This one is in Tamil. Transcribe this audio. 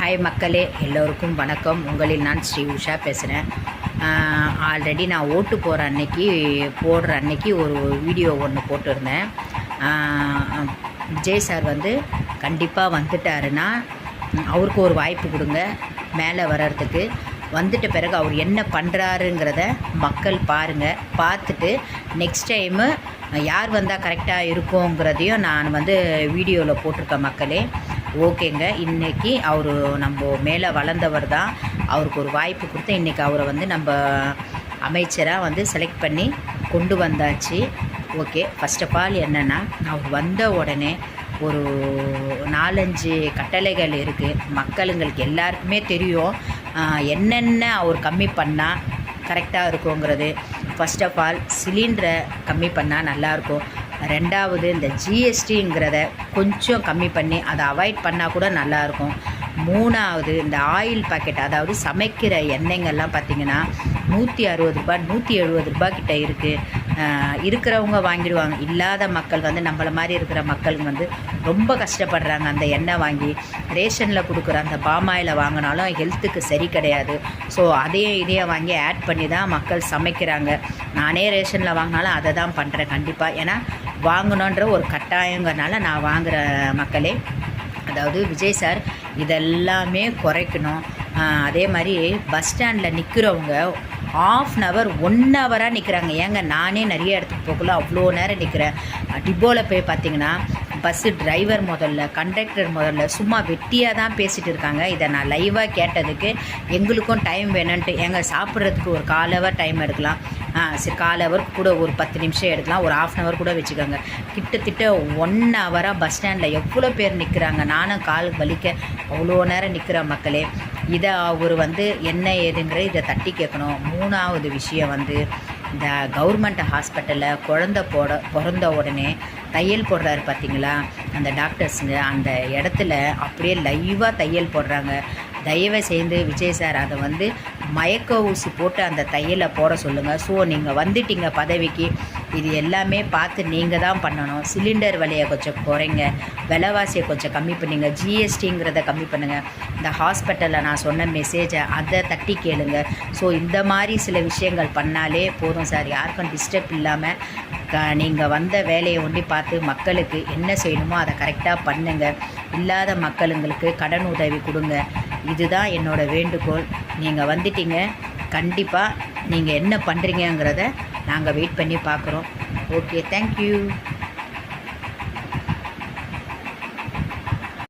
ஹாய் மக்களே, எல்லோருக்கும் வணக்கம். உங்களில் நான் ஸ்ரீ உஷா பேசுகிறேன். ஆல்ரெடி நான் ஓட்டு போடுற அன்னைக்கு ஒரு வீடியோ ஒன்று போட்டிருந்தேன். விஜய் சார் கண்டிப்பாக வந்துட்டாருன்னா அவருக்கு ஒரு வாய்ப்பு கொடுங்க மேலே வர்றதுக்கு. வந்துட்ட பிறகு அவர் என்ன பண்ணுறாருங்கிறத மக்கள் பாருங்கள். பார்த்துட்டு நெக்ஸ்ட் டைமு யார் வந்தால் கரெக்டாக இருக்குங்கிறதையும் நான் வீடியோவில் போட்டிருக்கேன் மக்களே. ஓகேங்க, இன்றைக்கி அவர் நம்ம மேலே வளர்ந்தவர் தான். அவருக்கு ஒரு வாய்ப்பு கொடுத்து இன்றைக்கி அவரை நம்ம அமைச்சராக செலக்ட் பண்ணி கொண்டு வந்தாச்சு. ஓகே, ஃபஸ்ட் ஆஃப் ஆல் என்னென்னா, அவர் வந்த உடனே ஒரு 4-5 கட்டளைகள் இருக்குது. மக்களுங்களுக்கு எல்லாருக்குமே தெரியும் என்னென்ன அவர் கம்மி பண்ணால் கரெக்டாக இருக்குங்கிறது. ஃபஸ்ட் ஆஃப் ஆல் சிலிண்டரை கம்மி பண்ணால் நல்லாயிருக்கும். ரெண்டாவது, இந்த ஜிஎஸ்டிங்கிறத கொஞ்சம் கம்மி பண்ணி அதை அவாய்ட் பண்ணால் கூட நல்லாயிருக்கும். மூணாவது, இந்த ஆயில் பாக்கெட், அதாவது சமைக்கிற எண்ணெய்கள்லாம் பார்த்திங்கன்னா 160 ரூபா 170 ரூபா கிட்ட இருக்குது. இருக்கிறவங்க வாங்கிடுவாங்க. இல்லாத மக்கள் நம்மளை மாதிரி இருக்கிற மக்களுக்கு ரொம்ப கஷ்டப்படுறாங்க. அந்த எண்ணெய் வாங்கி ரேஷனில் கொடுக்குற அந்த பாமாயில் வாங்கினாலும் ஹெல்த்துக்கு சரி கிடையாது. ஸோ இதையும் வாங்கி ஆட் பண்ணி தான் மக்கள் சமைக்கிறாங்க. நானே ரேஷனில் வாங்கினாலும் அதை தான் பண்ணுறேன் கண்டிப்பாக. ஏன்னா வாங்கணுன்ற ஒரு கட்டாயங்கிறனால நான் வாங்குகிற மக்களே. அதாவது விஜய் சார் இதெல்லாமே குறைக்கணும். அதே மாதிரி பஸ் ஸ்டாண்டில் நிற்கிறவங்க ½ hour 1 hour நிற்கிறாங்க. ஏங்க, நானே நிறைய இடத்துக்கு போகல, அவ்வளோ நேரம் நிற்கிறேன். டிப்போவில் போய் பார்த்திங்கன்னா பஸ்ஸு டிரைவர் கண்டக்டர் சும்மா வெட்டியாக தான் பேசிகிட்டு இருக்காங்க. இதை நான் லைவாக கேட்டதுக்கு எங்களுக்கும் டைம் வேணுன்ட்டு, ஏங்க சாப்பிட்றதுக்கு ஒரு 1/4 hour டைம் எடுக்கலாம், சரி 1/4 hour கூட ஒரு 10 நிமிஷம் எடுக்கலாம், ஒரு ½ hour கூட வச்சுக்கோங்க. கிட்டத்தட்ட 1 hour பஸ் ஸ்டாண்டில் எவ்வளோ பேர் நிற்கிறாங்க. நானும் கால் வலிக்க அவ்வளோ நேரம் நிற்கிற மக்களே. இதை அவர் என்ன ஏதுங்கிற இதை தட்டி கேட்கணும். மூணாவது விஷயம் இந்த கவர்மெண்ட் ஹாஸ்பிட்டலில் பிறந்த உடனே தையல் போடுறாரு பார்த்திங்களா அந்த டாக்டர்ஸுங்க, அந்த இடத்துல அப்படியே லைவாக தையல் போடுறாங்க. தயவை செய்து விஜய் சார் அதை மயக்க ஊசி போட்டு அந்த தையலை போட சொல்லுங்கள். ஸோ நீங்கள் வந்துட்டீங்க பதவிக்கு, இது எல்லாமே பார்த்து நீங்கள் தான் பண்ணணும். சிலிண்டர் விலையை கொஞ்சம் குறைங்க, விலைவாசியை கொஞ்சம் கம்மி பண்ணுங்க, ஜிஎஸ்டிங்கிறத கம்மி பண்ணுங்கள். இந்த ஹாஸ்பிட்டலில் நான் சொன்ன மெசேஜை அதை தட்டி கேளுங்க. ஸோ இந்த மாதிரி சில விஷயங்கள் பண்ணாலே போதும் சார். யாருக்கும் டிஸ்டர்ப் இல்லாமல் நீங்கள் வந்த வேலையை ஒண்டி பார்த்து மக்களுக்கு என்ன செய்யணுமோ அதை கரெக்டாக பண்ணுங்கள். இல்லாத மக்களுங்களுக்கு கடன் உதவி கொடுங்க. இதுதான் என்னோடய வேண்டுகோள். நீங்கள் வந்துட்டீங்க, கண்டிப்பாக நீங்கள் என்ன பண்ணுறீங்கங்கிறத நாங்கள் வெயிட் பண்ணி பார்க்குறோம். Okay, thank you.